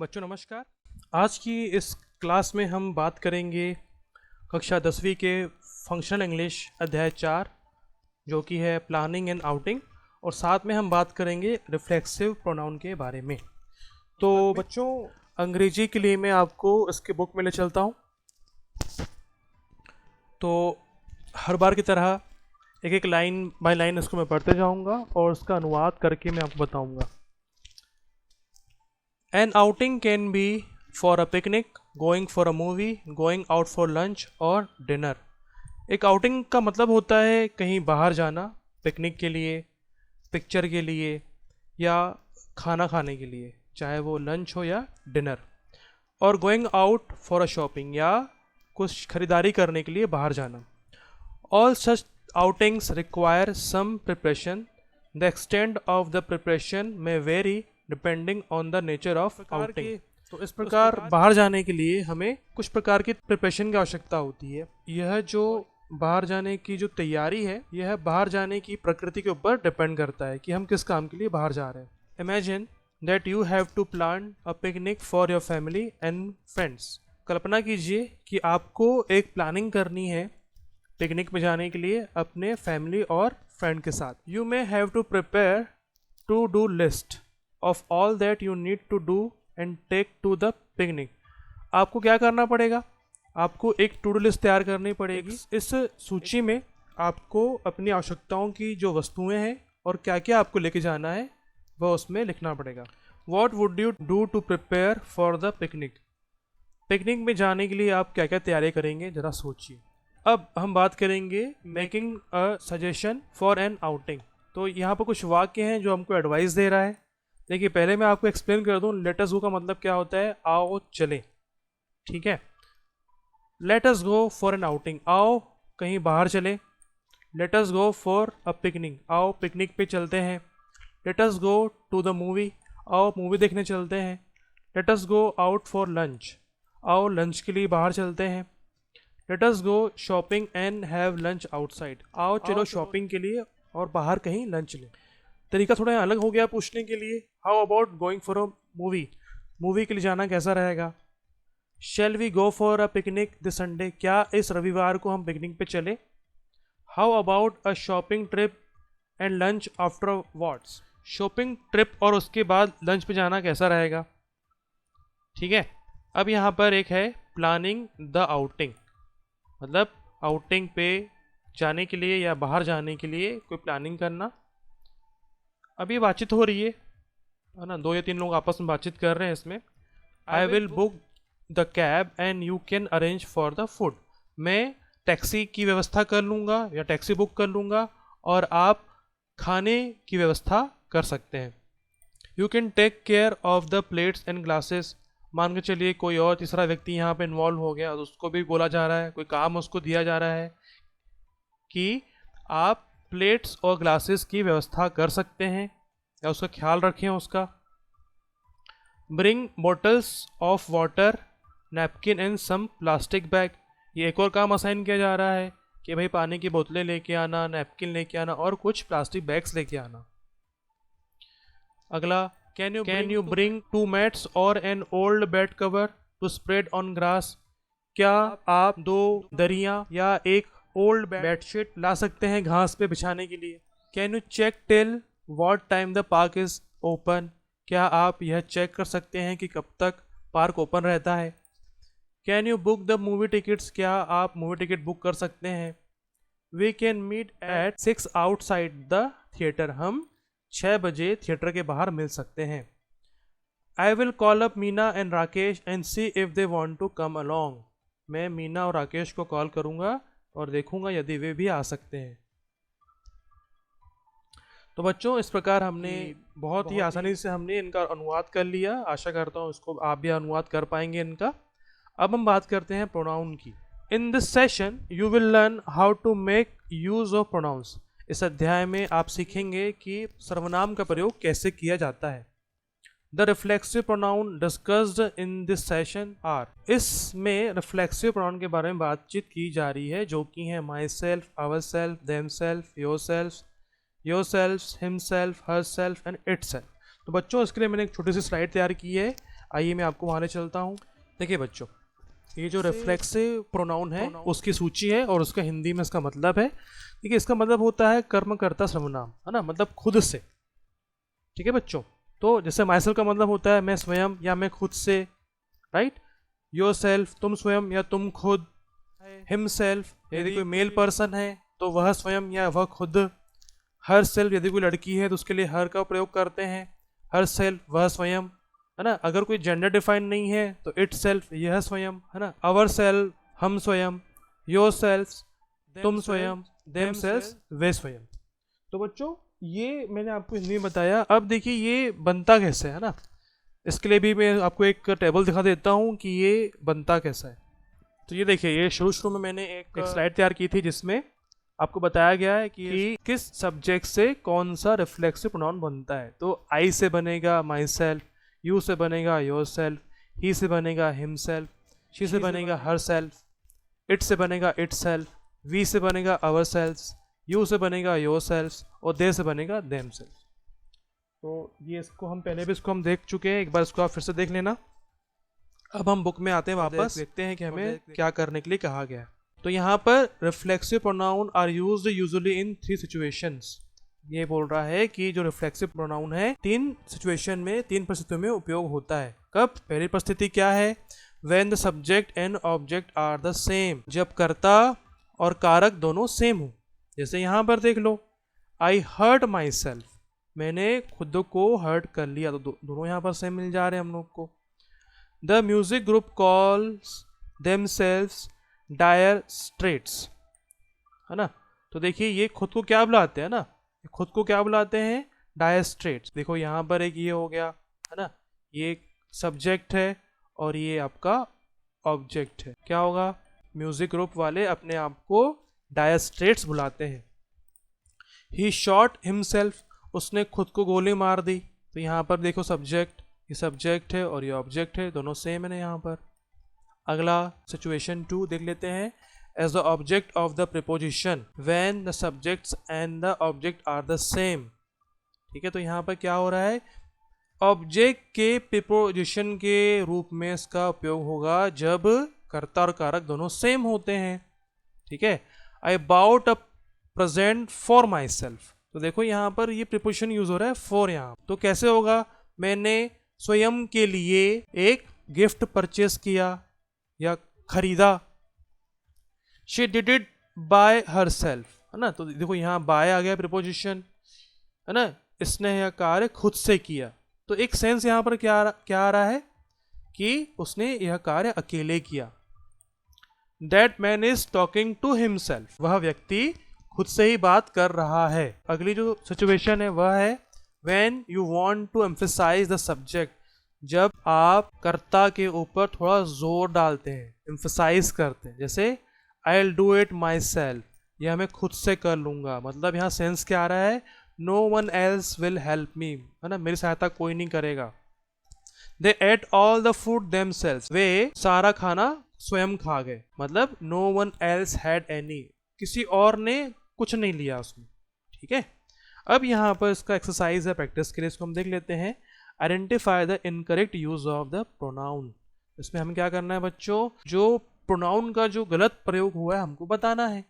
बच्चों नमस्कार। आज की इस क्लास में हम बात करेंगे कक्षा 10वीं के फंक्शनल इंग्लिश अध्याय 4 जो कि है प्लानिंग एंड आउटिंग, और साथ में हम बात करेंगे रिफ्लेक्सिव प्रोनाउन के बारे में। तो बच्चों अंग्रेजी के लिए मैं आपको इसके बुक में ले चलता हूँ। तो हर बार की तरह एक एक लाइन बाय लाइन इसको मैं पढ़ते जाऊँगा और उसका अनुवाद करके मैं आपको बताऊँगा। An outing can be for a picnic, going for a movie, going out for lunch और dinner। एक आउटिंग का मतलब होता है कहीं बाहर जाना, पिकनिक के लिए, पिक्चर के लिए या खाना खाने के लिए, चाहे वो लंच हो या डिनर। और going out for a shopping या कुछ खरीदारी करने के लिए बाहर जाना। All such outings require some preparation. The extent of the preparation may vary depending on the nature of outing। तो इस प्रकार बाहर जाने के लिए हमें कुछ प्रकार की प्रिपरेशन की आवश्यकता होती है। यह जो बाहर जाने की जो तैयारी है, यह बाहर जाने की प्रकृति के ऊपर डिपेंड करता है कि हम किस काम के लिए बाहर जा रहे हैं। Imagine that you have to plan a picnic for your family and friends। कल्पना कीजिए कि आपको एक प्लानिंग करनी है पिकनिक में जाने के लिए अपने फैमिली और फ्रेंड के साथ। You may have to prepare to do list of all that you need to do and take to the picnic. आपको क्या करना पड़ेगा? आपको एक टू डू लिस्ट तैयार करनी पड़ेगी। इस सूची में आपको अपनी आवश्यकताओं की जो वस्तुएं हैं और क्या क्या आपको लेके जाना है वह उसमें लिखना पड़ेगा। What would you do to prepare for the picnic. Picnic में जाने के लिए आप क्या क्या तैयारी करेंगे, ज़रा सोचिए। अब हम बात करेंगे making a suggestion for an outing. तो यहाँ पर कुछ वाक्य हैं जो हमको एडवाइस दे रहा है। देखिए, पहले मैं आपको एक्सप्लेन कर दूँ लेट अस गो का मतलब क्या होता है। आओ चलें, ठीक है। Let us go for an outing, आओ कहीं बाहर चले। Let us go for a picnic, आओ पिकनिक पे चलते हैं। Let us go to the movie, आओ मूवी देखने चलते हैं। Let us go out for lunch, आओ लंच के लिए बाहर चलते हैं। Let us go shopping and have lunch outside, आओ चलो शॉपिंग के लिए और बाहर कहीं लंच लें। तरीका थोड़ा अलग हो गया पूछने के लिए। How about going for a movie, movie के लिए जाना कैसा रहेगा। Shall we go for a picnic this Sunday, क्या इस रविवार को हम पिकनिक पे चले। How about a shopping trip and lunch afterwards, shopping trip और उसके बाद लंच पे जाना कैसा रहेगा, ठीक है। अब यहाँ पर एक है प्लानिंग द आउटिंग, मतलब आउटिंग पे जाने के लिए या बाहर जाने के लिए कोई प्लानिंग करना। अभी बातचीत हो रही है ना, 2 या 3 लोग आपस में बातचीत कर रहे हैं इसमें। I will book the cab and you can arrange for the food, मैं टैक्सी की व्यवस्था कर लूँगा या टैक्सी बुक कर लूँगा और आप खाने की व्यवस्था कर सकते हैं। You can take care of the plates and glasses, मान के चलिए कोई और तीसरा व्यक्ति यहाँ पे इन्वॉल्व हो गया, तो उसको भी बोला जा रहा है, कोई काम उसको दिया जा रहा है कि आप प्लेट्स और ग्लासेस की व्यवस्था कर सकते हैं या उसका ख्याल रखें उसका। Bring bottles of water, napkin and some plastic bag, ये एक और काम असाइन किया जा रहा है कि भाई पानी की बोतलें लेके आना, नैपकिन लेके आना और कुछ प्लास्टिक बैग्स लेके आना। अगला, कैन यू ब्रिंग 2 मैट्स और an old bed cover to spread on grass, क्या आप 2 दरियां या एक ओल्ड बेडशीट ला सकते हैं घास पे बिछाने के लिए। Can you check till what time the park is open, क्या आप यह चेक कर सकते हैं कि कब तक पार्क ओपन रहता है। Can you book the movie tickets, क्या आप मूवी टिकट बुक कर सकते हैं। We can meet at 6 outside the theatre, हम 6 बजे थिएटर के बाहर मिल सकते हैं। I will call up Meena and Rakesh and see if they want to come along, मैं मीना और राकेश को कॉल करूंगा और देखूंगा यदि वे भी आ सकते हैं। तो बच्चों इस प्रकार हमने बहुत ही आसानी से हमने इनका अनुवाद कर लिया। आशा करता हूँ इसको आप भी अनुवाद कर पाएंगे इनका। अब हम बात करते हैं प्रोनाउन की। In this session you will learn how to make use of pronouns, इस अध्याय में आप सीखेंगे कि सर्वनाम का प्रयोग कैसे किया जाता है। The reflexive pronoun discussed in this session are, इसमें रिफ्लेक्सिव प्रोनाउन के बारे में बातचीत की जा रही है जो कि है myself, ourself, themself, yourself, yourself, himself, herself and itself. तो बच्चों इसके लिए मैंने एक छोटी सी स्लाइड तैयार की है, आइए मैं आपको वहाँ ले चलता हूँ। देखिए बच्चों, ये जो रिफ्लेक्सिव प्रोनाउन है उसकी सूची है और उसका हिंदी में इसका मतलब है। ठीक है, इसका मतलब होता है कर्मकर्ता सर्वनाम, है ना, मतलब खुद से। ठीक है बच्चों, तो जैसे माई का मतलब होता है मैं स्वयं या मैं खुद से, राइट। योर सेल्फ तुम स्वयं या तुम खुद। हिमसेल्फ यदि कोई मेल पर्सन है तो वह स्वयं या वह खुद। हर सेल्फ यदि कोई लड़की है तो उसके लिए हर का प्रयोग करते हैं। हर सेल्फ वह स्वयं, है ना। अगर कोई जेंडर डिफाइन नहीं है तो इट सेल्फ यह स्वयं, है ना। अवर सेल्फ हम स्वयं, योर सेल्फ तुम स्वयं, देम सेल्फ वे स्वयं। तो बच्चों ये मैंने आपको हिंदी में बताया। अब देखिए ये बनता कैसे है ना, इसके लिए भी मैं आपको एक टेबल दिखा देता हूँ कि ये बनता कैसा है। तो ये देखिए, ये शुरू में मैंने एक स्लाइड तैयार की थी जिसमें आपको बताया गया है कि किस सब्जेक्ट से कौन सा रिफ्लेक्सिव प्रोनाउन बनता है। तो आई से बनेगा माई सेल्फ, यू से बनेगा योर सेल्फ, ही से बनेगा हिम सेल्फ, शी से बनेगा हर सेल्फ, इट से बनेगा इट सेल्फ, वी से बनेगा अवर सेल्फ, यू से बनेगा योर सेल्फ और दे से बनेगा देम सेल्फ। तो ये इसको हम पहले भी इसको हम देख चुके हैं, एक बार इसको आप फिर से देख लेना। अब हम बुक में आते हैं वापस, देखते हैं कि हमें क्या करने के लिए कहा गया है। तो यहाँ पर reflexive pronoun are used usually in 3 situations. ये बोल रहा है कि जो रिफ्लेक्सिव प्रोनाउन है 3 सिचुएशन में, 3 परिस्थितियों में उपयोग होता है। कब? पहली परिस्थिति क्या है? When the subject and object are the same, जब कर्ता और कारक दोनों सेम हो। जैसे यहाँ पर देख लो, आई हर्ट माई सेल्फ, मैंने खुद को हर्ट कर लिया, तो दोनों यहाँ पर सेम मिल जा रहे हैं हम लोग को। The music group calls themselves Dire Straits, है ना। तो देखिए ये खुद को क्या बुलाते हैं ना, खुद को क्या बुलाते हैं? Dire Straits. देखो यहाँ पर एक ये हो गया, है ना, ये एक सब्जेक्ट है और ये आपका ऑब्जेक्ट है। क्या होगा? म्यूजिक ग्रुप वाले अपने आप को डायर स्ट्रेट्स बुलाते हैं। ही शॉट हिमसेल्फ, उसने खुद को गोली मार दी। तो यहाँ पर देखो सब्जेक्ट, ये सब्जेक्ट है और ये ऑब्जेक्ट है, दोनों सेम है ना यहाँ पर। अगला सिचुएशन 2 देख लेते हैं। As the object of the preposition when the subjects and the object are the same. ठीक है, तो यहाँ पर क्या हो रहा है? ऑब्जेक्ट के प्रीपोजिशन के रूप में इसका उपयोग होगा जब कर्ता और कारक दोनों सेम होते हैं। ठीक है, I bought a present for myself. तो देखो यहाँ पर ये प्रीपोजिशन यूज हो रहा है फॉर। यहाँ तो कैसे होगा? मैंने स्वयं के लिए एक गिफ्ट परचेस किया या खरीदा। She did it by her self, है ना। तो देखो यहाँ बाय आ गया प्रीपोजिशन, है ना, इसने यह कार्य खुद से किया। तो एक सेंस यहाँ पर क्या आ रहा है कि उसने यह कार्य अकेले किया। That man is talking to himself, वह व्यक्ति खुद से ही बात कर रहा है। अगली जो सिचुएशन है वह है when you want to emphasize the subject, जब आप कर्ता के ऊपर थोड़ा जोर डालते हैं, एम्फसाइज करते हैं। जैसे I will do it my self, यह मैं खुद से कर लूंगा। मतलब यहाँ सेंस क्या आ रहा है? No one else will help me, है ना, मेरी सहायता कोई नहीं करेगा। They ate all the food themselves, वे सारा खाना स्वयं खा गए। मतलब no one else had any, किसी और ने कुछ नहीं लिया उसमें। ठीक है, अब यहाँ पर इसका एक्सरसाइज है प्रैक्टिस के लिए, इसको हम देख लेते हैं। Identify the incorrect use of the pronoun. इसमें हमें क्या करना है बच्चों? जो प्रोनाउन का जो गलत प्रयोग हुआ है हमको बताना है।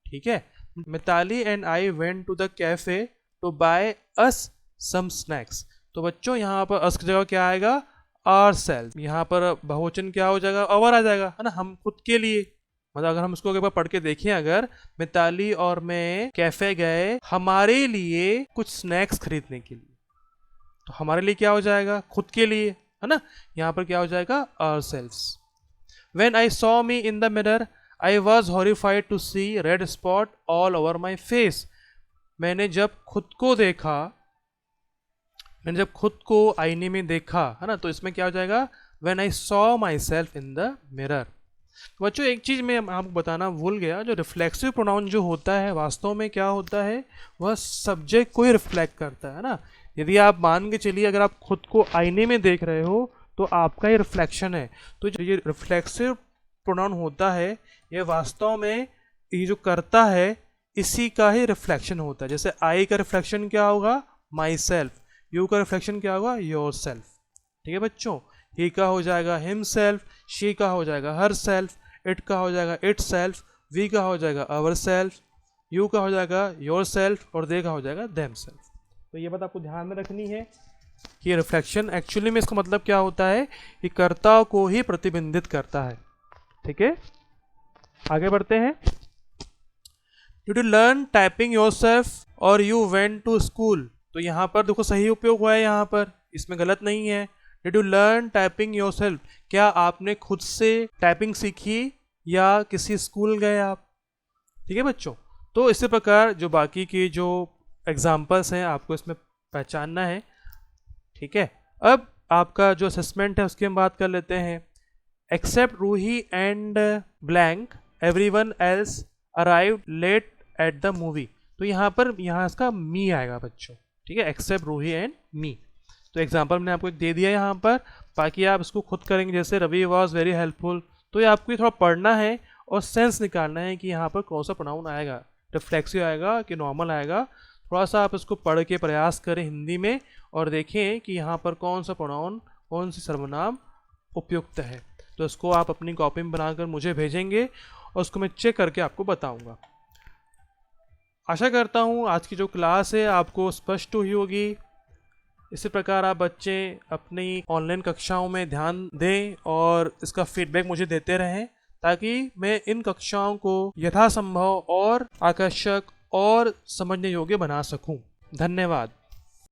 ठीक है, Mitali and I went to the cafe to buy us some snacks. तो बच्चों यहाँ पर अस की जगह क्या आएगा? Ourself. यहाँ पर बहुवचन क्या हो जाएगा? अवर आ जाएगा, है ना, हम खुद के लिए। मतलब अगर हम इसको एक बार पढ़ के देखें, अगर मिताली और मैं कैफे गए हमारे लिए कुछ स्नैक्स खरीदने के लिए, तो हमारे लिए क्या हो जाएगा? खुद के लिए, है ना। यहाँ पर क्या हो जाएगा? ourselves। When I saw me in the mirror, I was horrified to see red spot all over my face। मैंने जब खुद को देखा, मैंने जब खुद को आईने में देखा, है ना, तो इसमें क्या हो जाएगा? When I saw myself in the mirror। बच्चों एक चीज़ मैं आपको बताना भूल गया, जो रिफ्लेक्सिव प्रोनाउन जो होता है वास्तव में क्या होता है? वह सब्जेक्ट को ही रिफ्लेक्ट करता है ना। यदि आप मान के चलिए, अगर आप खुद को आईने में देख रहे हो तो आपका ये रिफ्लेक्शन है। तो जो ये रिफ्लेक्सिव प्रोनाउन होता है, ये वास्तव में ये जो करता है इसी का ही रिफ्लेक्शन होता है। जैसे आई का रिफ्लेक्शन क्या होगा? My self. यू का रिफ्लेक्शन क्या होगा? Your self. ठीक है बच्चों, ही का हो जाएगा हिमसेल्फ, शी का हो जाएगा हर सेल्फ, इट का हो जाएगा इट सेल्फ, वी का हो जाएगा अवर सेल्फ, यू का हो जाएगा योर सेल्फ और दे का हो जाएगा देम सेल्फ। तो ये बात आपको ध्यान में रखनी है कि रिफ्लेक्शन एक्चुअली में इसका मतलब क्या होता है कि कर्ता को ही प्रतिबिंबित करता है। ठीक है, आगे बढ़ते हैं। Did you learn typing yourself or you went to school? तो यहाँ पर देखो सही उपयोग हुआ है, यहाँ पर इसमें गलत नहीं है। Did you learn typing yourself? क्या आपने खुद से टाइपिंग सीखी या किसी स्कूल गए आप? ठीक है बच्चों, तो इसी प्रकार जो बाकी की जो एग्जाम्पल्स हैं आपको इसमें पहचानना है। ठीक है, अब आपका जो असेसमेंट है उसकी हम बात कर लेते हैं। Except Ruhi and blank everyone else arrived late at the movie. तो यहाँ इसका मी आएगा बच्चों। ठीक है, एक्सेप्ट रूही एंड मी। तो एग्जांपल मैंने आपको एक दे दिया यहाँ पर, बाकी आप इसको खुद करेंगे। जैसे रवि वॉज वेरी हेल्पफुल, तो ये आपको थोड़ा पढ़ना है और सेंस निकालना है कि यहाँ पर कौन सा प्रोनाउन आएगा, रिफ्लेक्सिव आएगा कि नॉर्मल आएगा। थोड़ा सा आप इसको पढ़ के प्रयास करें हिंदी में और देखें कि यहाँ पर कौन सा प्रोनाउन, कौन सी सर्वनाम उपयुक्त है। तो इसको आप अपनी कॉपी में बनाकर मुझे भेजेंगे और उसको मैं चेक करके आपको बताऊंगा। आशा करता हूँ आज की जो क्लास है आपको स्पष्ट हुई होगी। इसी प्रकार आप बच्चे अपनी ऑनलाइन कक्षाओं में ध्यान दें और इसका फीडबैक मुझे देते रहें, ताकि मैं इन कक्षाओं को यथासंभव और आकर्षक और समझने योग्य बना सकूं। धन्यवाद।